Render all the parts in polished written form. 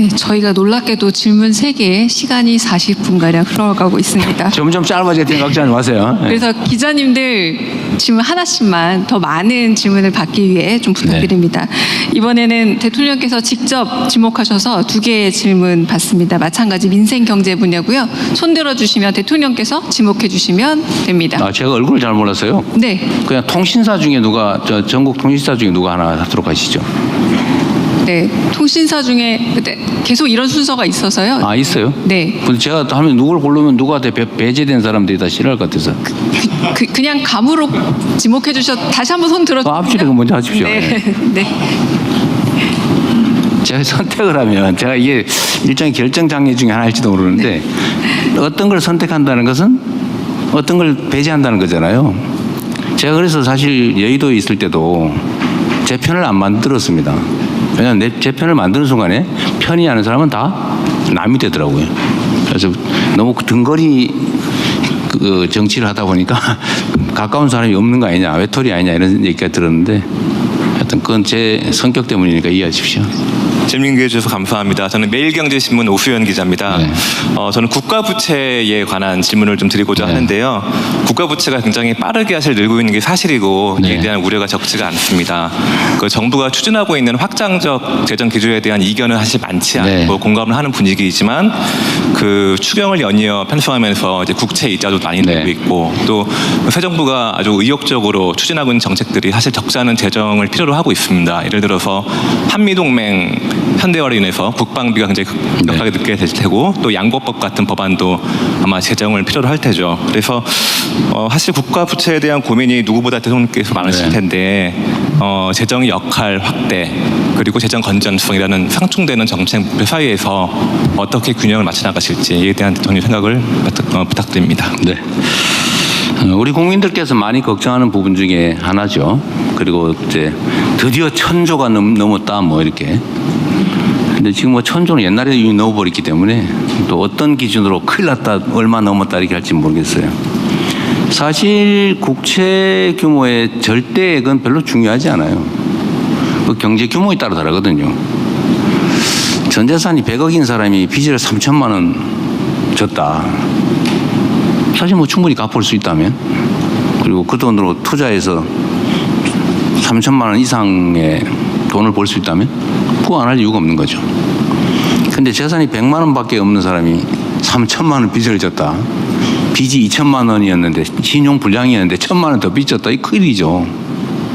네, 저희가 놀랍게도 질문 3개에 시간이 40분가량 흘러가고 있습니다. 점점 짧아질 테니 걱정하지 마세요. 네. 그래서 기자님들 질문 하나씩만 더 많은 질문을 받기 위해 좀 부탁드립니다. 이번에는 대통령께서 직접 지목하셔서 2개의 질문 받습니다. 마찬가지 민생 경제 분야고요. 손 들어주시면 대통령께서 지목해 주시면 됩니다. 아, 제가 얼굴을 잘 몰랐어요. 네. 그냥 통신사 중에 누가, 전국 통신사 중에 누가 하나 하도록 하시죠. 네, 통신사 중에 계속 이런 순서가 있어서요. 아, 있어요? 네. 근데 제가 하면 누구를 고르면 누구한테 배제된 사람들이 다 싫어할 것 같아서. 그냥 감으로 지목해 주셔서 다시 한번 손 들어. 앞줄에 먼저 하십시오. 네. 네. 제가 선택을 하면 제가 이게 일종의 결정장애 중에 하나일지도 모르는데 어떤 걸 선택한다는 것은 어떤 걸 배제한다는 거잖아요. 제가 그래서 사실 여의도에 있을 때도 제 편을 안 만들었습니다. 왜냐하면 제 편을 만드는 순간에 편이 하는 사람은 다 남이 되더라고요. 그래서 너무 등거리 정치를 하다 보니까 가까운 사람이 없는 거 아니냐, 외톨이 아니냐 이런 얘기가 들었는데 하여튼 그건 제 성격 때문이니까 이해하십시오. 질문 기회 주셔서 감사합니다. 저는 매일경제신문 오수연 기자입니다. 네. 저는 국가부채에 관한 질문을 좀 드리고자 네. 하는데요. 국가부채가 굉장히 빠르게 사실 늘고 있는 게 사실이고 네. 이에 대한 우려가 적지가 않습니다. 그 정부가 추진하고 있는 확장적 재정 기조에 대한 이견은 사실 많지 않고 네. 공감을 하는 분위기이지만 그 추경을 연이어 편성하면서 이제 국채 이자도 많이 네. 늘고 있고 또 새 정부가 아주 의욕적으로 추진하고 있는 정책들이 사실 적지 않은 재정을 필요로 하고 있습니다. 예를 들어서 한미동맹 현대화로 인해서 국방비가 굉장히 급격하게 늦게 될 테고 또 양보법 같은 법안도 아마 재정을 필요로 할 테죠. 그래서 사실 국가 부채에 대한 고민이 누구보다 대통령께서 많으실 텐데 재정 역할 확대 그리고 재정 건전성이라는 상충되는 정책 목표 사이에서 어떻게 균형을 맞춰 나가실지에 대한 대통령 생각을 부탁드립니다. 네. 우리 국민들께서 많이 걱정하는 부분 중에 하나죠. 그리고 이제 드디어 1,000조가 넘었다 뭐 이렇게. 근데 지금 뭐 1,000조는 옛날에 이미 넘어버렸기 때문에 또 어떤 기준으로 큰일 났다, 얼마 넘었다 이렇게 할지 모르겠어요. 사실 국채 규모의 절대액은 별로 중요하지 않아요. 그 경제 규모에 따라 다르거든요. 전 재산이 100억인 사람이 빚을 3천만 원 졌다. 사실 뭐 충분히 갚을 수 있다면, 그리고 그 돈으로 투자해서 3천만 원 이상의 돈을 벌 수 있다면 그거 안 할 이유가 없는 거죠. 근데 재산이 100만 원밖에 없는 사람이 3천만 원 빚을 졌다. 빚이 2천만 원이었는데 신용 불량이었는데 1,000만 원 더 빚졌다. 이 큰일이죠.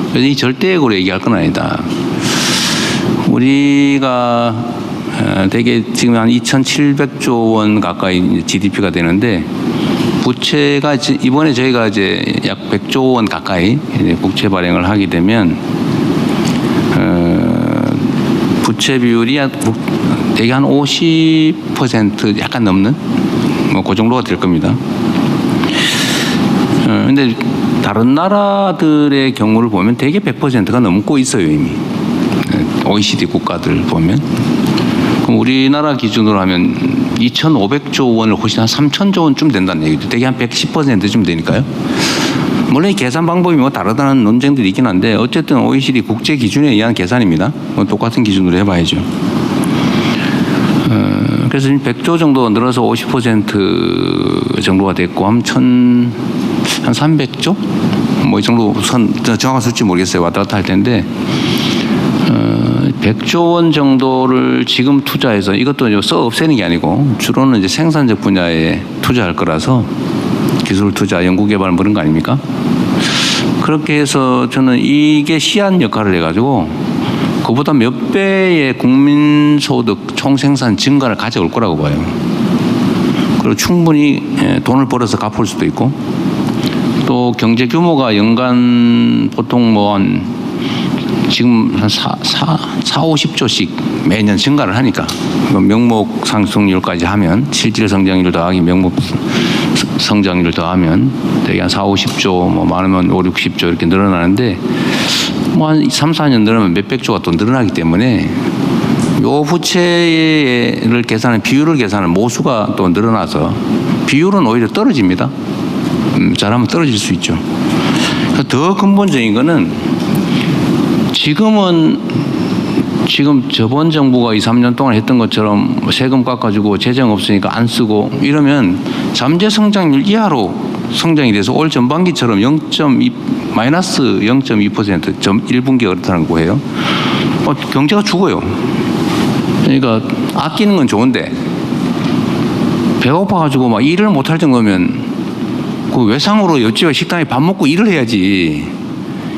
그래서 이 절대액으로 얘기할 건 아니다. 우리가 대개 지금 한 2,700조 원 가까이 GDP가 되는데 부채가 이번에 저희가 이제 약 100조 원 가까이 국채 발행을 하게 되면 부채 비율이 대개 한 50% 약간 넘는 뭐 그 정도가 될 겁니다. 근데 다른 나라들의 경우를 보면 대개 100%가 넘고 있어요 이미. OECD 국가들 보면. 그럼 우리나라 기준으로 하면 2,500조 원을 훨씬 한 3,000조 원쯤 된다는 얘기죠. 대개 한 110%쯤 되니까요. 물론 이 계산 방법이 뭐 다르다는 논쟁들이 있긴 한데 어쨌든 OECD 국제 기준에 의한 계산입니다. 똑같은 기준으로 해봐야죠. 그래서 100조 정도 늘어서 50% 정도가 됐고 한 300조? 뭐 이 정도 정확한 수치 모르겠어요. 왔다 갔다 할 텐데 100조 원 정도를 지금 투자해서 이것도 써 없애는 게 아니고 주로는 이제 생산적 분야에 투자할 거라서 기술 투자, 연구개발 뭐 그런 거 아닙니까? 그렇게 해서 저는 이게 시한 역할을 해가지고 그보다 몇 배의 국민소득 총생산 증가를 가져올 거라고 봐요. 그리고 충분히 돈을 벌어서 갚을 수도 있고 또 경제 규모가 연간 보통 뭐 지금 한 50조씩 매년 증가를 하니까 명목 상승률까지 하면 실질 성장률 더하기 명목 성장률 더하면 대개 한 40, 50조 뭐 많으면 5, 60조 이렇게 늘어나는데 뭐 한 3, 4년 늘어나면 몇백 조가 또 늘어나기 때문에 요 부채를 계산하는 비율을 계산하는 모수가 또 늘어나서 비율은 오히려 떨어집니다. 잘하면 떨어질 수 있죠. 더 근본적인 거는 지금은 지금 저번 정부가 2, 3년 동안 했던 것처럼 세금 깎아주고 재정 없으니까 안 쓰고 이러면 잠재 성장률 이하로 성장이 돼서 올 전반기처럼 마이너스 0.2% 1분기가 그렇다는 거예요. 경제가 죽어요. 그러니까 아끼는 건 좋은데 배고파가지고 막 일을 못할 정도면 그 외상으로 옆집에 식당에 밥 먹고 일을 해야지.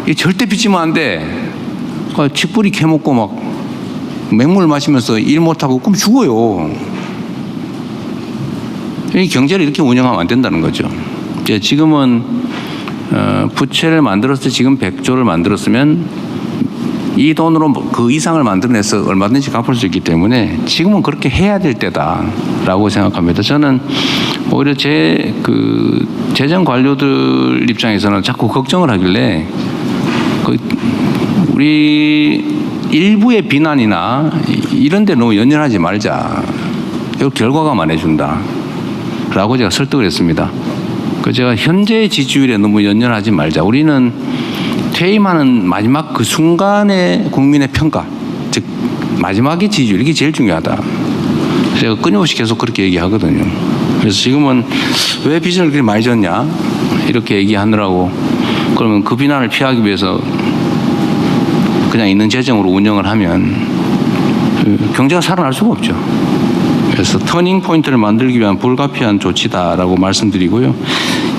이 절대 빚지면 안 돼. 칡뿌리 캐먹고 막 맹물 마시면서 일 못하고 그럼 죽어요. 이 경제를 이렇게 운영하면 안 된다는 거죠. 이제 지금은 부채를 만들었을 때 지금 100조를 만들었으면 이 돈으로 그 이상을 만들어내서 얼마든지 갚을 수 있기 때문에 지금은 그렇게 해야 될 때다라고 생각합니다. 저는 오히려 재정 관료들 입장에서는 자꾸 걱정을 하길래 우리 일부의 비난이나 이런 데 너무 연연하지 말자. 이 결과가 말해준다라고 제가 설득을 했습니다. 제가 현재 지지율에 너무 연연하지 말자. 우리는 퇴임하는 마지막 그 순간의 국민의 평가, 즉 마지막의 지지율, 이게 제일 중요하다. 제가 끊임없이 계속 그렇게 얘기하거든요. 그래서 지금은 왜 빚을 그렇게 많이 졌냐 이렇게 얘기하느라고, 그러면 그 비난을 피하기 위해서 그냥 있는 재정으로 운영을 하면 경제가 살아날 수가 없죠. 그래서 터닝 포인트를 만들기 위한 불가피한 조치다라고 말씀드리고요.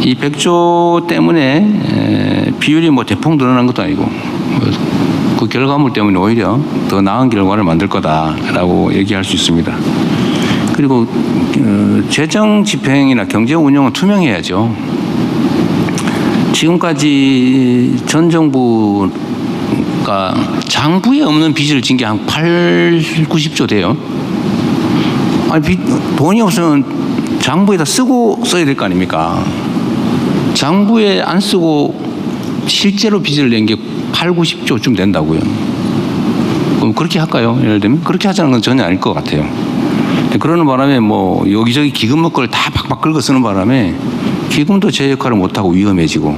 이 100조 때문에 비율이 뭐 대폭 늘어난 것도 아니고 그 결과물 때문에 오히려 더 나은 결과를 만들 거다라고 얘기할 수 있습니다. 그리고 재정 집행이나 경제 운영은 투명해야죠. 지금까지 전 정부가 장부에 없는 빚을 진 게 한 90조 돼요. 아니, 돈이 없으면 장부에다 쓰고 써야 될 거 아닙니까? 장부에 안 쓰고 실제로 빚을 낸 게 90조쯤 된다고요. 그럼 그렇게 할까요? 예를 들면 그렇게 하자는 건 전혀 아닐 것 같아요. 그러는 바람에 뭐 여기저기 기금 먹거리를 다 박박 긁어 쓰는 바람에 기금도 제 역할을 못하고 위험해지고